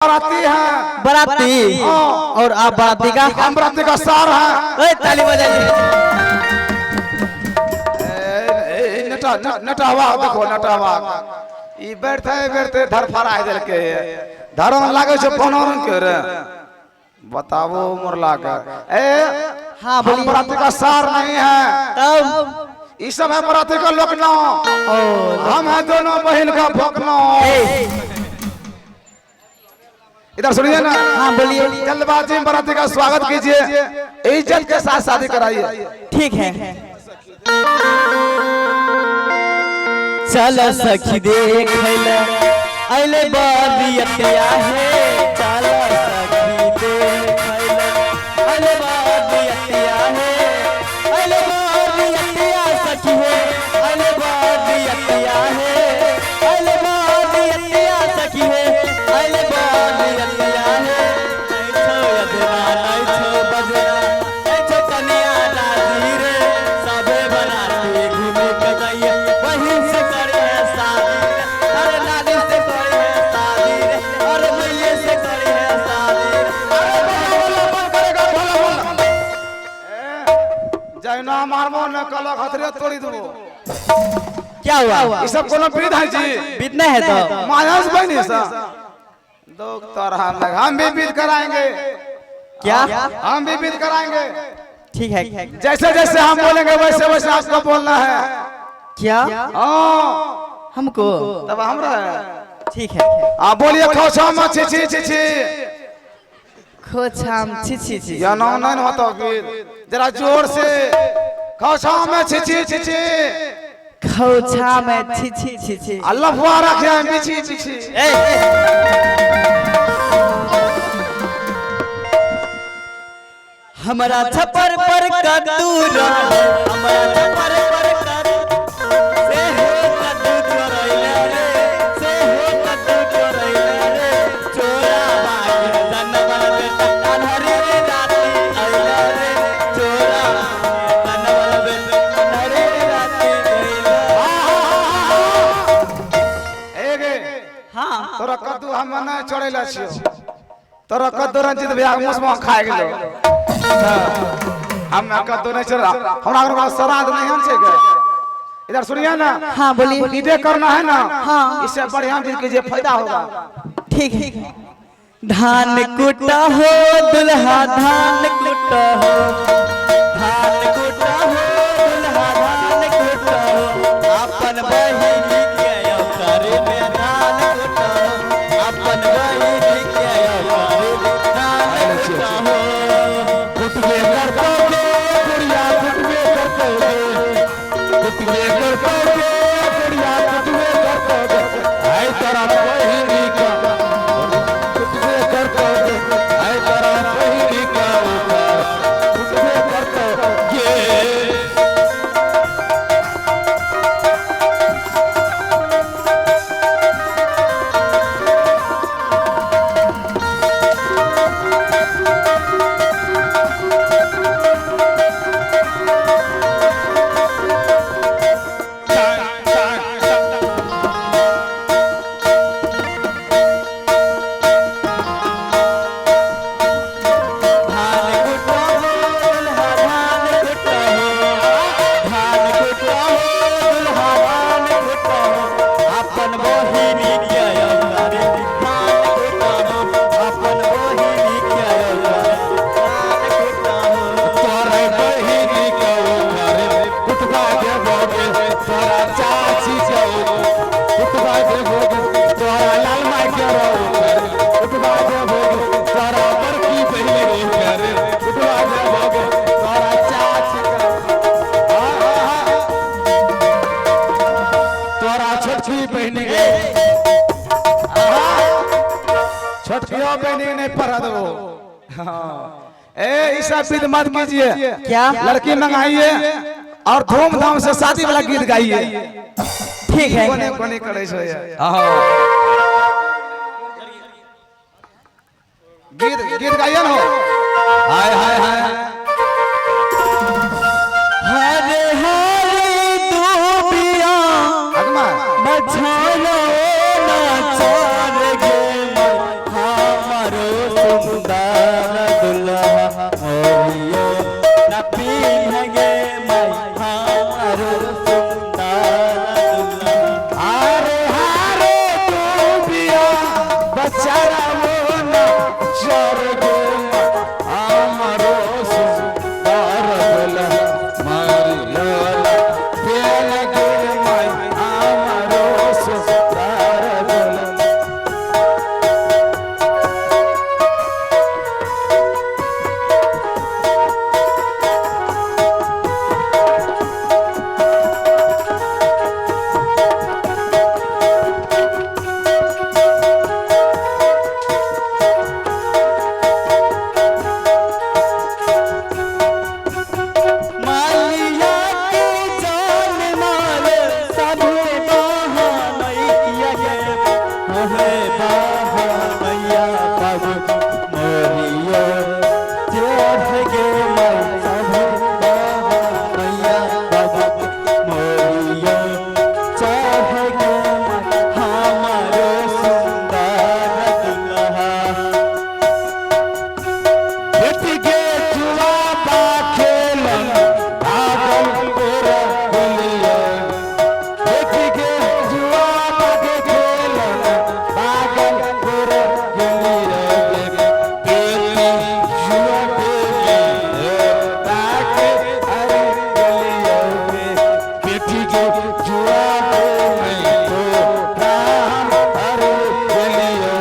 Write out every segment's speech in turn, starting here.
बाराती है बाराती और आप बाराती का हम बाराती का सार है। ताली बजाइए। नटावा देखो नटावा ई बैठते धरफड़ा है दिल के धरम लागे छे फोनों के रे बताओ मुरला का हाँ हम बाराती का सार नहीं है तब ई सब है बाराती का लोकनो हम है दोनों बहन का भोकनो। इधर सुनिए ना। हाँ बोलिए। जल्दबाजी में बाराती का स्वागत कीजिए, इज्जत के साथ शादी कराइए। ठीक है। चल सखी देख अले बारियतिया है चल सखी देख अले बारियतिया है अले बारियतिया सखी है अले बारियतिया है अले बारियतिया सखी है अले बारियतिया है ऐठो यदरा ऐठो बजरा ऐठो कन्या राजी रे सबे बनाते घूमे के जाइए वहीं से करे है शादी अरे नानी से करे है शादी रे अरे मैये से करे है शादी जैना मारमो न कल खतरे तोड़ी दो। क्या हुआ? ये सब कोनो विध है जी? विध नहीं है तो मायास बनी सा डॉक्टर हम भी विध कराएंगे। क्या? हम भी विध कराएंगे। ठीक है। जैसे जैसे हम बोलेंगे वैसे वैसे आपको बोलना है। क्या? हाँ हमको तब हमरा ठीक है। आप बोलिए खोछा में छी छी छी छी खोछाम छी छी छी या नाम नहीं होता विध जरा जोर से खोछा में छी छी छी छी खोछा में छी छी छी छी अल्लाह फुआ रखे हैं बिछी बिछी। हमारा छपर पर कद्दू हमारा छपर पर कद्दू से हो कद्दू चोरैले रे से हो कद्दू चोरैले रे चोरा बाग जनवा बेटा अनहरी रे राती आइले रे चोरा जनवा बेटा अनहरी रे राती एगे हां तोरा कद्दू हम न चोरेला छियो तोरा कद्दू रंजित भैया मुसमा खा गेलो हम कद्दू नहीं चोरा हमरा घर में श्राद्ध नहीं हम छे के। इधर सुनिए ना। हाँ बोलिए। विदे करना है ना। हाँ इससे बढ़िया विध कीजिए फायदा होगा। ठीक है। धान कुटा हो दुल्हा धान कुटा हो धान कुटा हो दुल्हा धान कुटा हो अपन बहिनी के करे में धान कुटा हो अपन बहिनी के करे में धान कुटा हो कुटबे करतोगे गुड़िया कुटबे करतोगे कुटबे करतोगे गुड़िया कुटबे करतोगे ऐ तेरा बहिनी का कुटबे करतोगे ऐ तेरा बहिनी का कुटबे करतोगे। धान कुटा हो दुल्हा धान कुटा हो धान कुटा हो दुल्हा धान कुटा हो अपन बहिनी के करे धान कुटा हो अपन बहिनी के करे धान कुटा हो तोरे बहिनी का करे कुटबा देबोगे तोरा चाची जाओ कुटबा देबोगे तोरा लाल माई के रो कुटबा देबोगे तोरा बड़की बहिनी करे कुटबा देबोगे तोरा चाची का तोरा छोटकी बहिनी के छोटकियों बहिनी नहीं पढ़ा दो। ए ऐसा विध मत कीजिए। क्या? लड़की मंगाइए और धूमधाम से शादी वाला गीत गाइए। ठीक है। कोने कोने करे छो ये गीत गीत गाइए ना। हाय हाय हाय हरे हरे दूबिया अगमा बछानो ना चार गे स्वर्ग हमरो सुंदर दुल्हा मरियोला तेल गे माई हमरो सुंदर दुल्हा। मालिया के जान माल सभे बहनैया गे मोहे बहनैया पग मोरियो चढ़ गे मैं सभे बहनैया पग मोरियो चढ़ गे मैं हमारो सुंदर दुल्हा। बेटी के जुआ बा खेलन भागल गोरा दुलिया। बेटी के जुआ बा खेलन भागल गोरा दुलिया। बेटी जुआ पे ताके अरे गलिया। बेटी के जुआ पे तो राम अरे गलिया।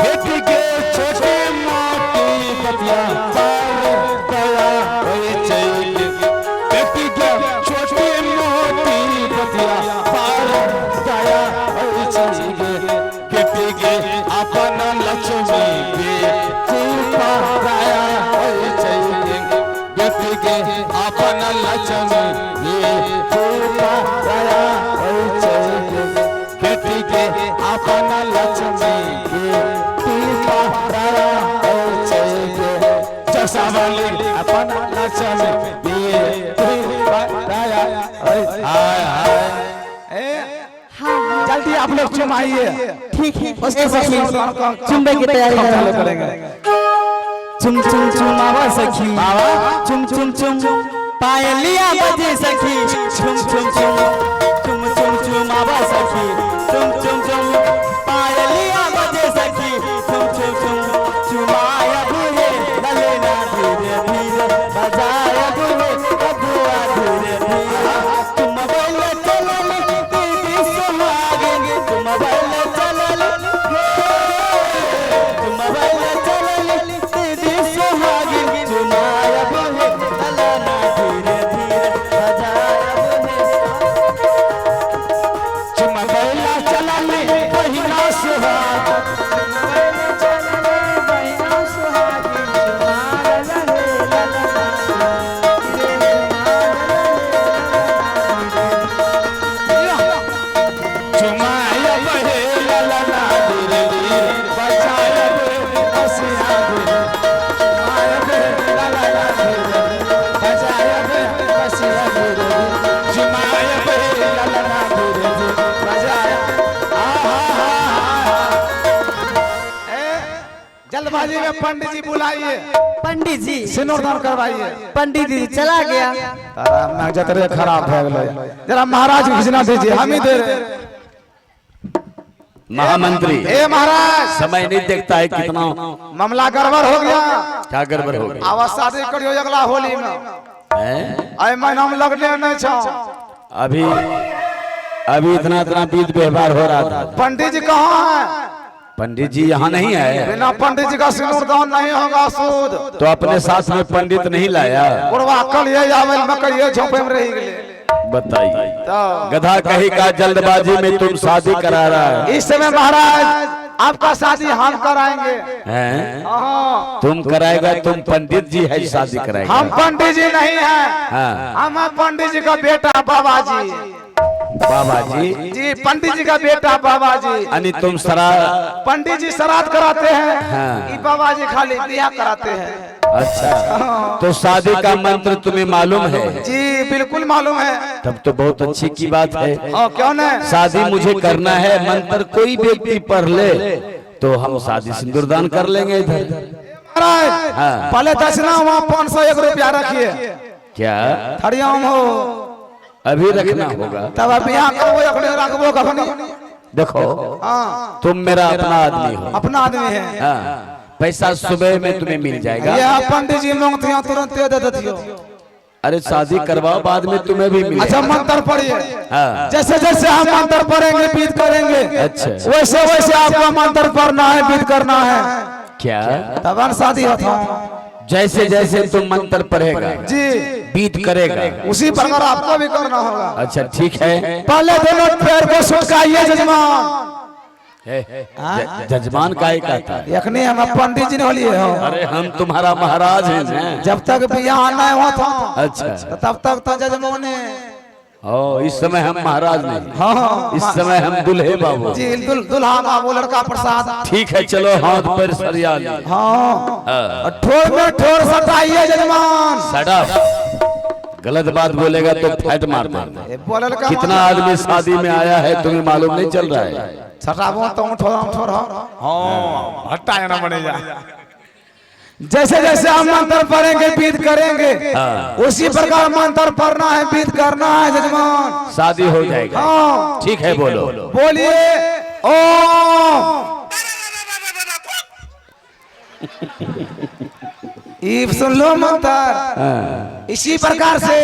बेटी के छोटे मोटी बतिया पर दया होए चाहिए। बेटी के छोटे मोटी बतिया पर दया होए चाहिए। बेटी के अपन लक्ष्मी पे कृपा दया होए चाहिए। बेटी के अपन लक्ष्मी पे कृपा दया होए चाहिए। बेटी के अपन लक्ष्मी जसावली अपन लक्ष्मी जल्दी आप लोग चुमाइए। ठीक है उसके सखी चुम्बे की तैयारी चालू करेंगे। करेंगे। चुम चुम चुमावा सखी बाबा चुम चुम चुम पायलिया बजे सखी चुम चुम चुम चुम चुम चुमावा सखी चुम चुम चुम पायलिया बजे सखी चुम चुम चुम चुमाया बुहे ललेना धीरे धीरे बजाया बुहे बबुआ धीरे धीरे। तुम बोले चलल दीदी सुहागे तुम बोले चलल तुम बोले चलल दीदी सुहागे चुमाया बुहे ललेना धीरे धीरे बजाया बुहे। चुमबैला चलल बहिना सुहाग चुमाया बहे ललना धीरे धीरे बजाया बहे हसिया धीरे। चुमाया बहे ललना धीरे बजाया बहे हसिया धीरे। चुमाया बहे ललना धीरे धीरे बजाया। जल्दबाजी में पंडित जी बुलाइए। पंडित जी सिनोरदान करवाइए। पंडित जी चला गया। तारा मैं जतरे खराब हो गए। जरा महाराज को खिजना दीजिए हम ही दे रहे। महामंत्री ए महाराज समय नहीं देखता है कितना मामला गड़बड़ हो गया। क्या गड़बड़ हो गई आवाज शादी करियो अगला होली में। है? आई महीना में लगने नहीं छो। अभी अभी इतना इतना विध व्यवहार हो रहा था। पंडित जी कहाँ है? पंडित जी यहाँ नहीं है। बिना पंडित जी का सिनूरदान नहीं होगा सूद। तो अपने साथ में पंडित नहीं लाया। बुढ़वा कल ये आवल में कहिए झोपे में रह गए। बताइए तो गधा कहीं का जल्दबाजी में तुम शादी करा रहा है। इस समय महाराज आपका शादी हम कराएंगे। हैं? हाँ। तुम कराएगा तुम पंडित जी है शादी कराएगा। हम पंडित जी नहीं हैं। हाँ। हम पंडित जी का बेटा बाबा जी। बाबा जी जी पंडित जी का बेटा बाबा जी। यानी तुम सरा पंडित जी श्राद्ध कराते हैं। हाँ। ये बाबा जी खाली ब्याह कराते हैं। अच्छा, तो शादी का मंत्र तुम्हें मालूम है? जी बिल्कुल मालूम है। तब तो बहुत अच्छी की बात है। क्यों न? शादी मुझे करना है, मंत्र कोई व्यक्ति पढ़ ले तो हम शादी सिंदूरदान कर लेंगे इधर। हाँ। पहले दक्षिणा वहाँ 501 रुपया रखिए। क्या हरिओम हो अभी रखना होगा? तब अब यहाँ करबो अखने रखबो कखनी। देखो हाँ तुम मेरा अपना आदमी हो। अपना आदमी है। हाँ, पैसा सुबह में तुम्हें मिल जाएगा। ये पंडित जी मांगते हो तुरंत दे देती हो। अरे शादी करवाओ, बाद में तुम्हें भी मिलेगा। अच्छा मंत्र पढ़िए। हाँ। जैसे जैसे हम मंत्र पढ़ेंगे बीत करेंगे, अच्छा। वैसे वैसे आपको मंत्र पढ़ना है, बीत करना है। क्या तब शादी होता। जैसे जैसे तुम मंत्र पढ़ेगा जी बीत करेगा, उसी प्रकार आपको भी करना होगा। अच्छा ठीक है। पहले दोनों पैर को सुटकाइए जजमान। जजमान का ही कहता है। यखनी हम पंडित जी ने लिए हो। अरे हम तुम्हारा महाराज हैं ना। जब तक बियाह नहीं हुआ था अच्छा, तब तक तो जजमान ने। ओ इस समय हम महाराज नहीं। हाँ इस समय हम दुल्हे बाबू। जी दुल्हा बाबू लड़का प्रसाद। ठीक है चलो हाथ पैर सरिया ली। हाँ ठोर में ठोर सटाइए जजमान। सड़क गलत बात बोलेगा तो फैट मार देंगे। बोलल का कितना आदमी शादी में आया है तुम्हें मालूम नहीं चल रहा है? सटाबो तो ठोर ठोर। हाँ हटाया ना बनेगा। जैसे जैसे हम मंत्र पढ़ेंगे बीत करेंगे, उसी प्रकार मंत्र पढ़ना है, बीत करना है जजमान। शादी हो जाएगा। हाँ ठीक है बोलो। बोलिए ओम। ई सुन लो मंत्र इसी प्रकार से।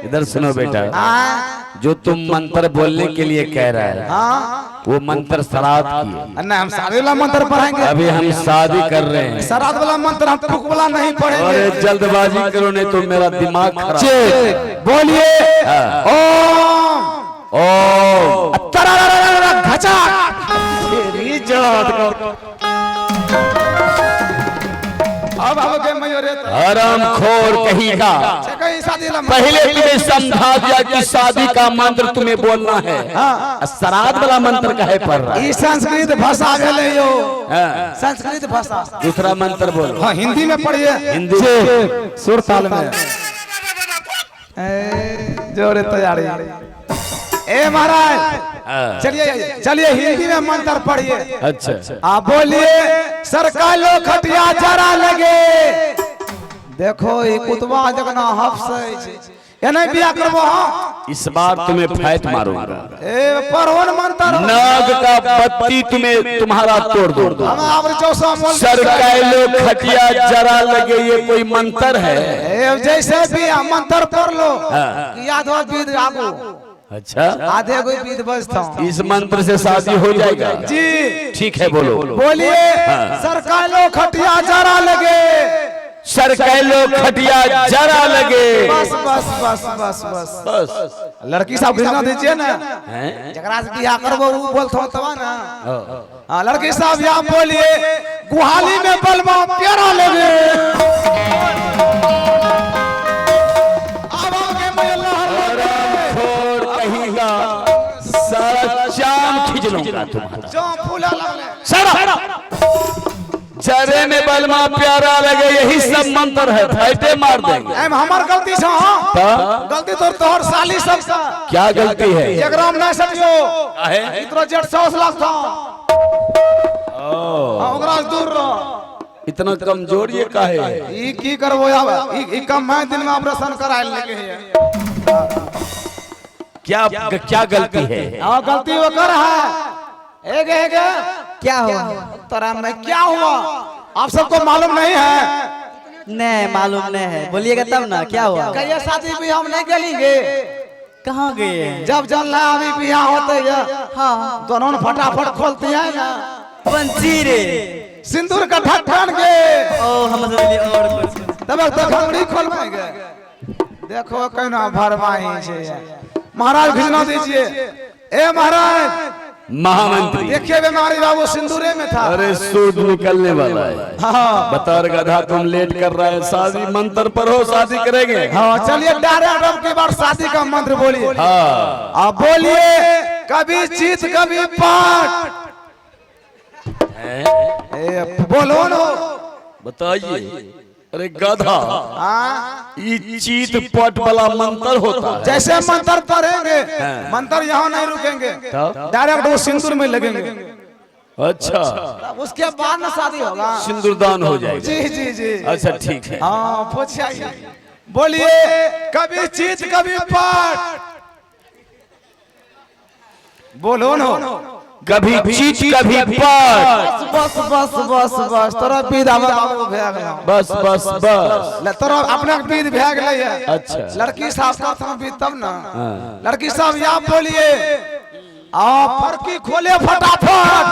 इधर सुनो बेटा, हाँ जो तुम मंत्र बोलने के लिए कह रहा है हाँ वो मंत्र श्राद्ध की है। ना हम शादी वाला मंत्र पढ़ेंगे। अभी हम शादी कर रहे हैं। श्राद्ध वाला मंत्र हम फूक वाला नहीं पढ़ेंगे। अरे जल्दबाजी करो नहीं तो मेरा दिमाग खराब। बोलिए ओम ओ घचा। अब के मयूरे हराम खोर कहीगा। पहले तुम्हें समझा दिया कि शादी का मंत्र तुम्हें बोलना है। श्राद्ध वाला मंत्र काहे पढ़ रहा है? ये संस्कृत भाषा भेले यो। हाँ। संस्कृत भाषा। दूसरा मंत्र बोलो। हाँ हिंदी में पढ़िए। हिंदी सुर ताल में। जोरे तैयारी। ए महाराज चलिए चलिए हिंदी में मंत्र पढ़िए। अच्छा आप बोलिए सरकार लो खटिया जरा लगे। देखो ये कुतवा जगना हफ्स ये नहीं बिया करबो। हाँ इस बार तुम्हें फैट मारूंगा। ए परवन मंत्र नाग का बत्ती तुम्हें तुम्हारा तोड़ दूंगा। हम आवर चौसा बोल। सरकार लो खटिया जरा लगे, ये कोई मंत्र है? ए जैसे भी मंत्र पढ़ लो याद हो बीत आगो। अच्छा आधे कोई बीत बजता। इस मंत्र से शादी हो जाएगा जी ठीक है बोलो। बोलिए सरकार लो खटिया जरा लगे। सरकार लो खटिया जरा लगे। बस बस बस बस बस बस लड़की साहब भेजना दीजिए ना। हैं? जकरा से बियाह करबो वो बोलतो तबा ना। हां लड़की साहब यहां बोलिए गुहाली में बलमा प्यारा लगे। आवागे में अल्लाह खोर कहीगा सारा चाम खींच लूंगा तुम्हारा। जो फूला लगले सड़ा चरे में बलमा प्यारा लगे, यही सब मंत्र है। फैटे मार देंगे। एम हमार गलती से। हां गलती तो तोहर साली सब का। क्या गलती है? एकराम ना सटियो है इतना जेट 100 लाख था। ओकरा से दूर रह। इतना कमजोर ये काहे है? ई की करबो अब ई कम मैं दिन में ऑपरेशन कराए लेके है। क्या क्या गलती है? हां गलती वो कर है। एक क्या हुआ तोरा में क्या हुआ आप सबको मालूम नहीं है? नहीं मालूम नहीं है, बोलिएगा तब ना क्या हुआ। कहिए शादी भी हम नहीं करेंगे। कहाँ गए? जब जल अभी बियाह होते है हाँ दोनों फटाफट खोलते हैं ना पंची रे सिंदूर का ढक्कन के। ओ हम और कुछ तब तक खड़ी खोलवाएंगे। देखो कहना भरवाई छे। महाराज भेजना दीजिए। ए महाराज महामंत्री देखिए बीमारी बाबू सिंदूरे में था। अरे सूद निकलने वाला है। हाँ बता गधा तुम लेट कर रहा है। शादी मंत्र पर हो शादी करेंगे। हाँ चलिए डायरेक्ट अब की बार शादी का मंत्र बोलिए। हाँ आप बोलिए कभी जीत कभी पाठ। बोलो ना बताइए अरे गधा, हाँ ये चीत पट वाला मंत्र होता है। जैसे मंत्र पढ़ेंगे मंत्र यहाँ नहीं रुकेंगे, डायरेक्ट वो सिंदूर में लगेंगे। अच्छा, उसके बाद ना शादी होगा, सिंदूरदान हो जाएगा। जी जी जी। अच्छा ठीक है। हाँ पूछिए, बोलिए कभी चीत कभी पट, बोलो न। कभी चीत कभी पट, बस बस बस बस तोरा विध आवे बाबू भए गेल, बस बस बस। ले तोरा अपने विध भए गेलै है। अच्छा, लड़की साहब का था विध तब ना। लड़की साहब या बोलिए आ फरकी खोले फटाफट,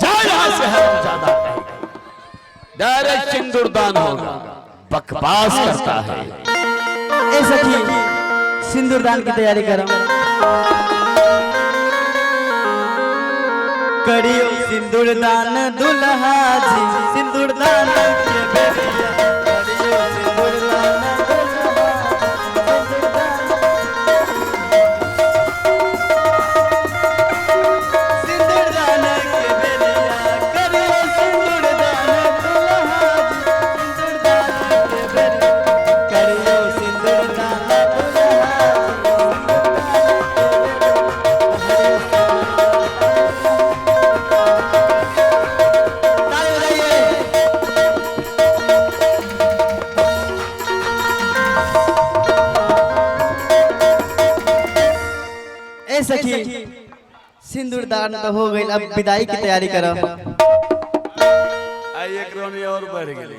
यहाँ से हम ज्यादा डायरेक्ट सिंदूरदान होगा, बकवास करता है। ए सखी सिंदूरदान की तैयारी करो। करियो सिंदूरदान दुल्हा जी, सिंदूरदान के बेरिया, करियो सिंदूरदान सिंदूरदान के बेरिया, करियो सिंदूरदान दुल्हा जी, सिंदूरदान के बेरिया, करियो सिंदूरदान सखी। सिंदूरदान तो हो गई, अब विदाई की तैयारी करो। आई एक रोनी और बढ़ गई,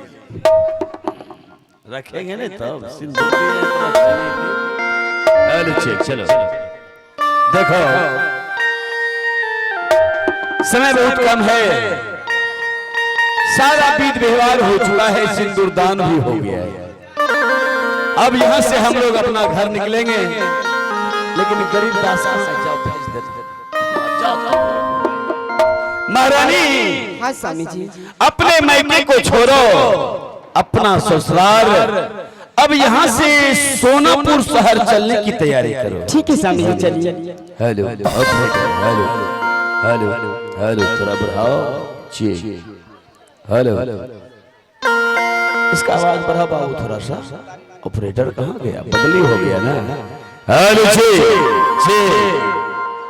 रखेंगे ना तब सिंदूर। चलो देखो, समय बहुत कम है, सारा विध व्यवहार हो चुका है, सिंदूरदान भी हो गया है। अब यहाँ से हम लोग अपना घर निकलेंगे, लेकिन गरीब दासा से जाओ भेज देते। महारानी, हाँ स्वामी जी। अपने मायके को छोड़ो, अपना ससुराल, अब यहाँ से सोनापुर शहर चलने की तैयारी करो। ठीक है स्वामी जी, चलिए। हेलो हेलो हेलो हेलो, थोड़ा बढ़ाओ जी। हेलो, इसका आवाज बढ़ा बाबू थोड़ा सा। ऑपरेटर कहाँ गया, बदली हो गया ना। हेलो जी जी,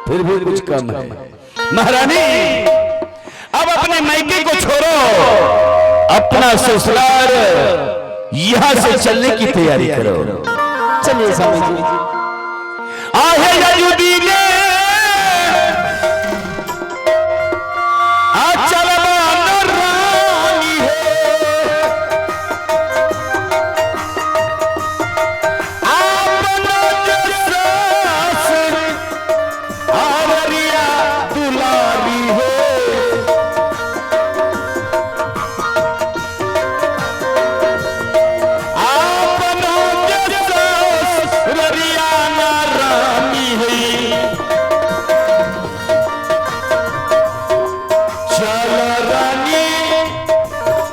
फिर भी कुछ कम है। महारानी, अब अपने मायके को छोड़ो, अपना ससुराल यहाँ से चलने की तैयारी करो। चलिए स्वामी जी। आहे यजुदीने चल रानी है, आपनो जसास आवरिया दुलारी है। आपनो जसास ररियाना रानी है। चल रानी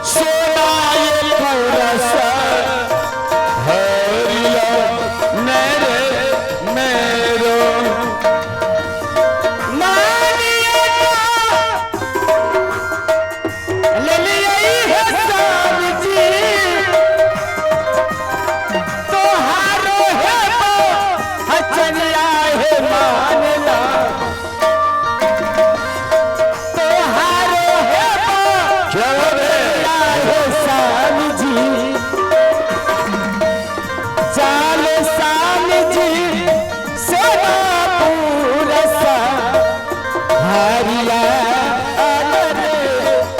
सोनाए खुरसा हरिया मेरे मेरो मानिया ले लिया है साब जी, तोहारो है हचनिया है मानला, तोहारो है चोरिया है साब जी, चाल साब जी सोनापुर सा हरिया अगर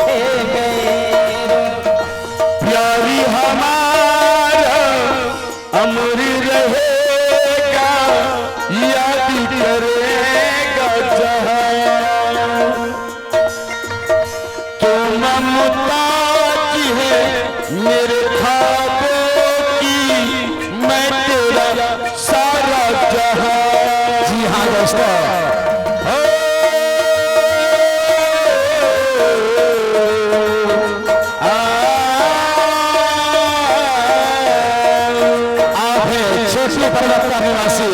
है मेरो। प्यारी हमारा अमर रहेगा, याद करेगा जहां। तो ममता की है मेरे ख्वाबों की, मैं तेरा सारा जहां। जी हाँ दोस्तों, आप हैं छोटी पर्वत का निवासी